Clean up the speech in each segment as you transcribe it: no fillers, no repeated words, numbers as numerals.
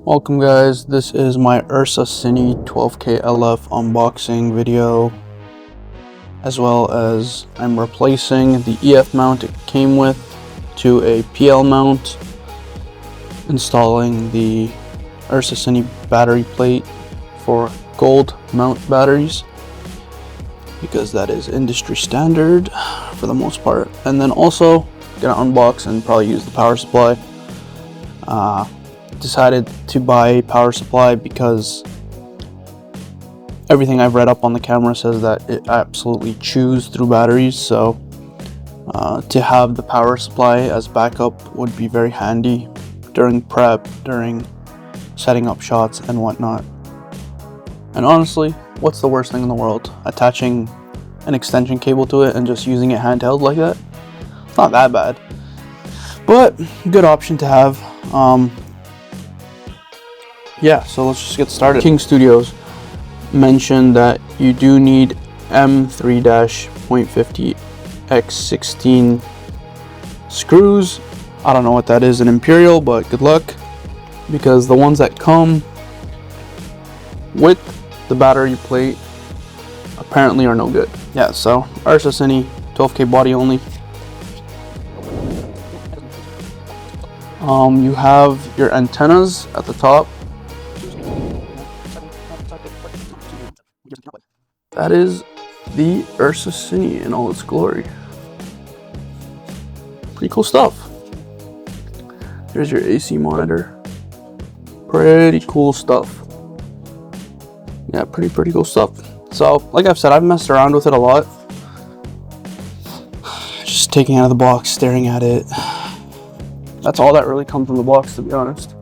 Welcome guys, this is my Ursa Cine 12K LF unboxing video, as well as I'm replacing the EF mount it came with to a PL mount, installing the Ursa Cine battery plate for gold mount batteries, because that is industry standard for the most part. And then also gonna unbox and probably use the power supply. Decided to buy a power supply because everything I've read up on the camera says that it absolutely chews through batteries, so to have the power supply as backup would be very handy during prep, during setting up shots and whatnot. And honestly, what's the worst thing in the world? Attaching an extension cable to it and just using it handheld like that? It's not that bad, but good option to have. Yeah, so let's just get started. King Studios mentioned that you do need M3-.50x16 screws. I don't know what that is in Imperial, but good luck, because the ones that come with the battery plate apparently are no good. Yeah, so Ursa Cine 12K body only. You have your antennas at the top. That is the Ursa Cine in all its glory. Pretty cool stuff. There's your AC monitor. Pretty cool stuff. Yeah, pretty cool stuff. So, like I've said, I've messed around with it a lot. Just taking it out of the box, staring at it. That's all that really comes from the box, to be honest.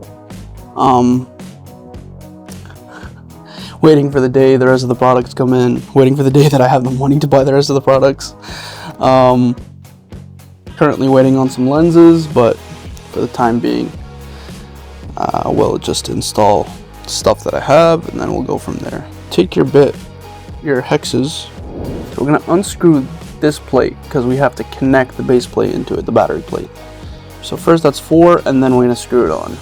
Waiting for the day the rest of the products come in, waiting for the day that I have the money to buy the rest of the products. Currently waiting on some lenses, but for the time being, we'll just install stuff that I have and then we'll go from there. Take your hexes. So we're gonna unscrew this plate because we have to connect the base plate into it, the battery plate. So first that's 4, and then we're gonna screw it on.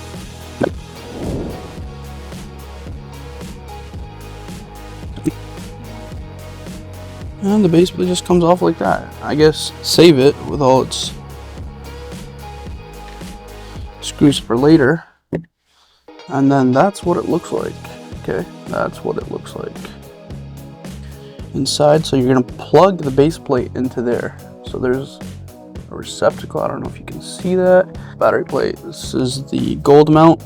And the base plate just comes off like that. I guess save it with all its screws for later. And then that's what it looks like. Okay, that's what it looks like inside. So you're gonna plug the base plate into there. So there's a receptacle. I don't know if you can see that. Battery plate. This is the gold mount.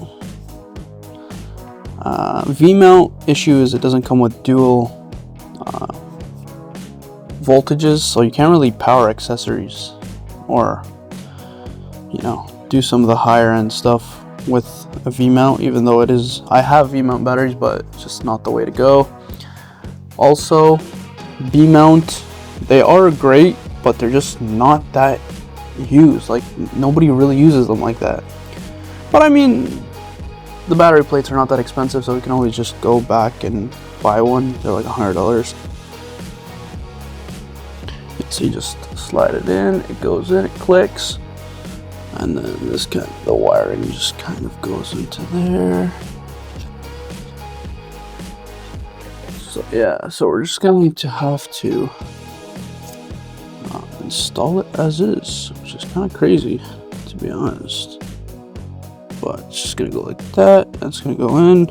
V mount issue is it doesn't come with dual voltages, so you can't really power accessories or, you know, do some of the higher end stuff with a V mount, even though it is, I have V mount batteries, but it's just not the way to go. Also, B mount, they are great, but they're just not that used. Like, nobody really uses them like that. But I mean, the battery plates are not that expensive, so we can always just go back and buy one. They're like $100. So you just slide it in, it goes in, it clicks, and then this the wiring just kind of goes into there. So yeah, so we're just going to have to install it as is, which is kind of crazy, to be honest. But it's just gonna go like that. That's gonna go in.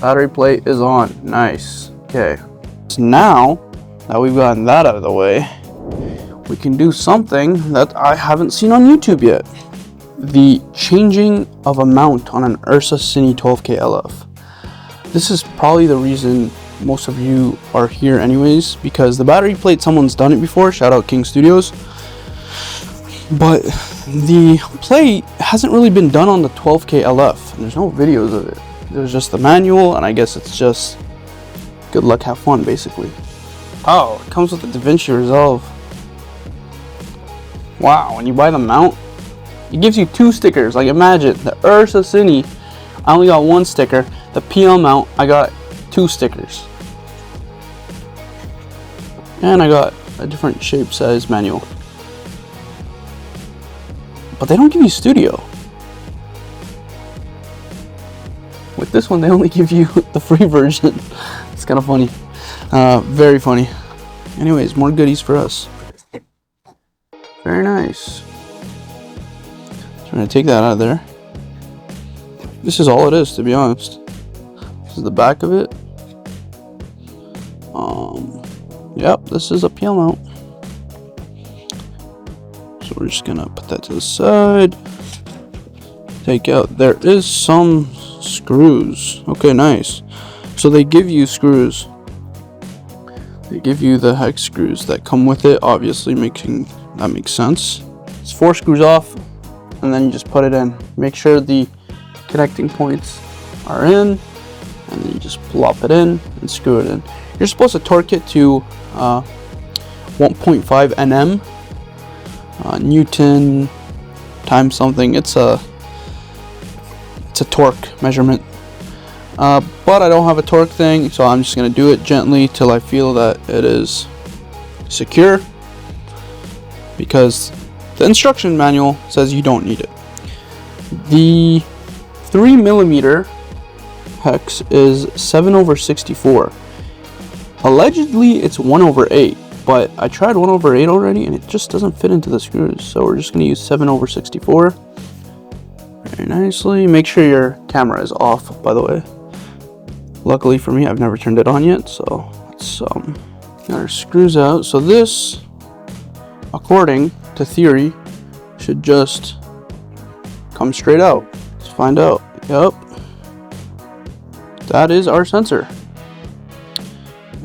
Battery plate is on. Nice. Okay. So now that we've gotten that out of the way, we can do something that I haven't seen on YouTube yet. The changing of a mount on an Ursa Cine 12K LF. This is probably the reason most of you are here anyways, because the battery plate, someone's done it before. Shout out King Studios. But the plate hasn't really been done on the 12K LF, and there's no videos of it. There's just the manual, and I guess it's just good luck, have fun, basically. Oh, it comes with the DaVinci Resolve. Wow, when you buy the mount, it gives you 2 stickers. Like, imagine, the Ursa Cine, I only got 1 sticker. The PL mount, I got 2 stickers. And I got a different shape size manual. But they don't give you studio. With this one, they only give you the free version. It's kind of funny. Very funny. Anyways, more goodies for us. Very nice. So I'm gonna take that out of there. This is all it is, to be honest. This is the back of it. Yep, this is a PL mount. So we're just gonna put that to the side. Take out, there is some screws. Okay, nice. So they give you screws. They give you the hex screws that come with it, obviously that makes sense. It's 4 screws off, and then you just put it in. Make sure the connecting points are in, and then you just plop it in and screw it in. You're supposed to torque it to 1.5 Nm, Newton times something. It's a torque measurement. But I don't have a torque thing, so I'm just gonna do it gently till I feel that it is secure, because the instruction manual says you don't need it. The 3mm hex is 7/64. Allegedly it's 1/8, but I tried 1/8 already and it just doesn't fit into the screws, so we're just gonna use 7/64. Very nicely. Make sure your camera is off, by the way. Luckily for me, I've never turned it on yet, so let's get our screws out. So this, according to theory, should just come straight out. Let's find out. Yep, that is our sensor,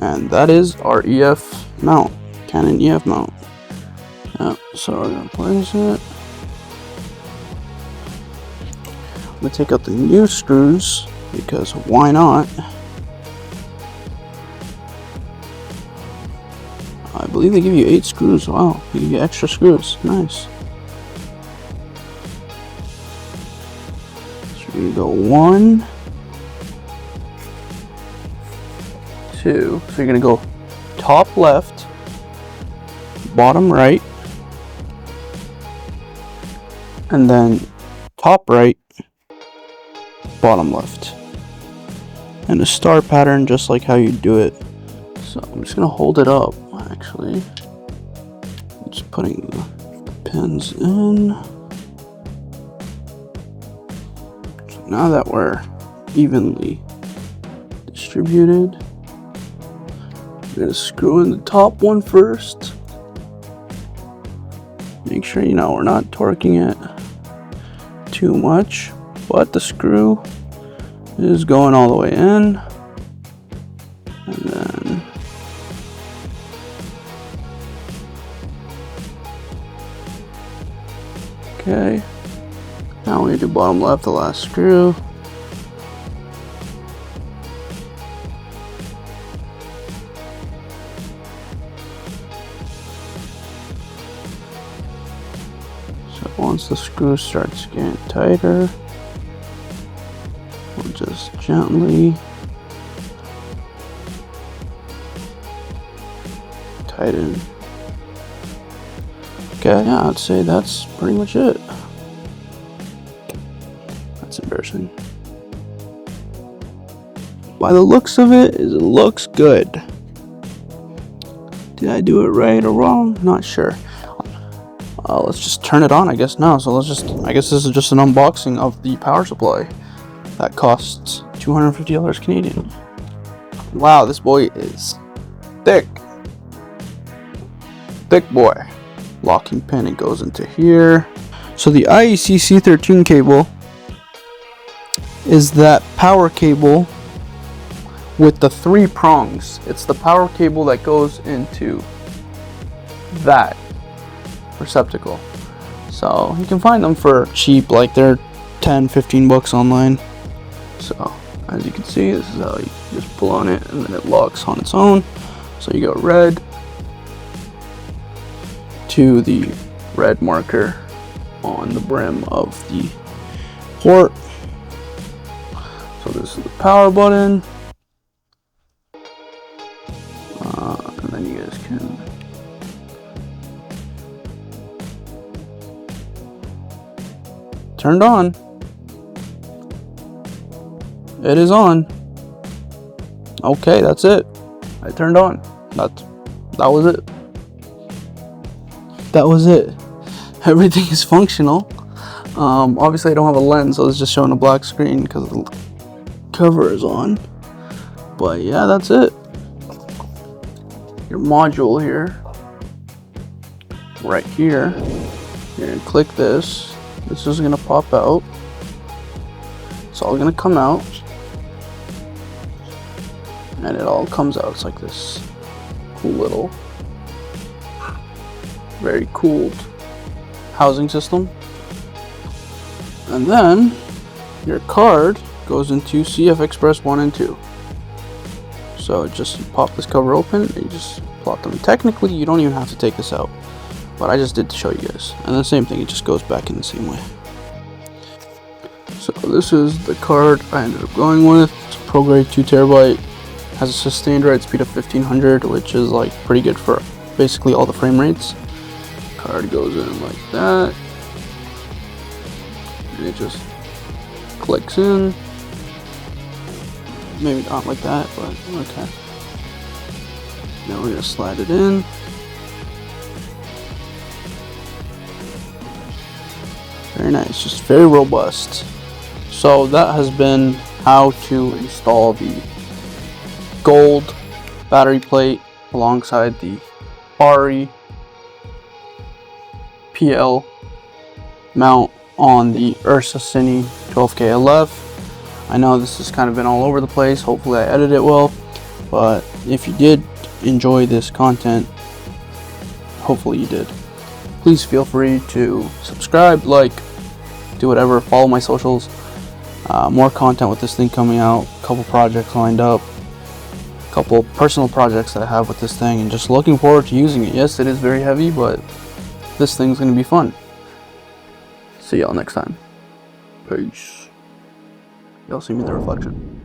and that is our EF mount, Canon EF mount. Yep. So we're gonna place it. I'm gonna take out the new screws, because why not? I believe they give you 8 screws. Wow, they give you extra screws. Nice. So we're gonna go 1, 2. So you're gonna go top left, bottom right, and then top right, bottom left, and a star pattern just like how you do it. So I'm just gonna hold it up. Actually, just putting the pins in. So now that we're evenly distributed, we're gonna screw in the top one first. Make sure we're not torquing it too much, but the screw is going all the way in, and then okay, now we do bottom left, the last screw. So once the screw starts getting tighter, we'll just gently tighten. Okay, yeah, I'd say that's pretty much it. That's embarrassing. By the looks of it, it looks good. Did I do it right or wrong? Not sure. Let's just turn it on, I guess, now. So I guess this is just an unboxing of the power supply. That costs $250 Canadian. Wow, this boy is thick. Thick boy. Locking pin, it goes into here. So the IEC C13 cable is that power cable with the 3 prongs. It's the power cable that goes into that receptacle. So you can find them for cheap, like they're 10-15 bucks online. So as you can see, this is how you just pull on it and then it locks on its own. So you go red to the red marker on the brim of the port. So this is the power button, and then you guys can turned on. It is on. Okay, that's it. I turned on. That was it. That was it. Everything is functional. Obviously I don't have a lens, so it's just showing a black screen because the cover is on. But yeah, that's it. Your module here. Right here. You're gonna click this. This is gonna pop out. It's all gonna come out. And it all comes out. It's like this cool little, very cooled housing system. And then your card goes into CFexpress 1 and 2. So just you pop this cover open and you just plot them. Technically you don't even have to take this out, but I just did to show you guys. And the same thing, it just goes back in the same way. So this is the card I ended up going with. It's ProGrade 2TB. Has a sustained write speed of 1500, which is like pretty good for basically all the frame rates. Card goes in like that. And it just clicks in. Maybe not like that, but okay. Now we're gonna slide it in. Very nice, just very robust. So that has been how to install the gold battery plate alongside the RE PL mount on the Ursa Cine 12K LF. I know this has kind of been all over the place. Hopefully I edited it well, but if you did enjoy this content, hopefully you did, please feel free to subscribe, like, do whatever, follow my socials. More content with this thing coming out, a couple projects lined up, a couple personal projects that I have with this thing, and just looking forward to using it. Yes, it is very heavy, but this thing's gonna be fun. See y'all next time. Peace. Y'all see me in the reflection.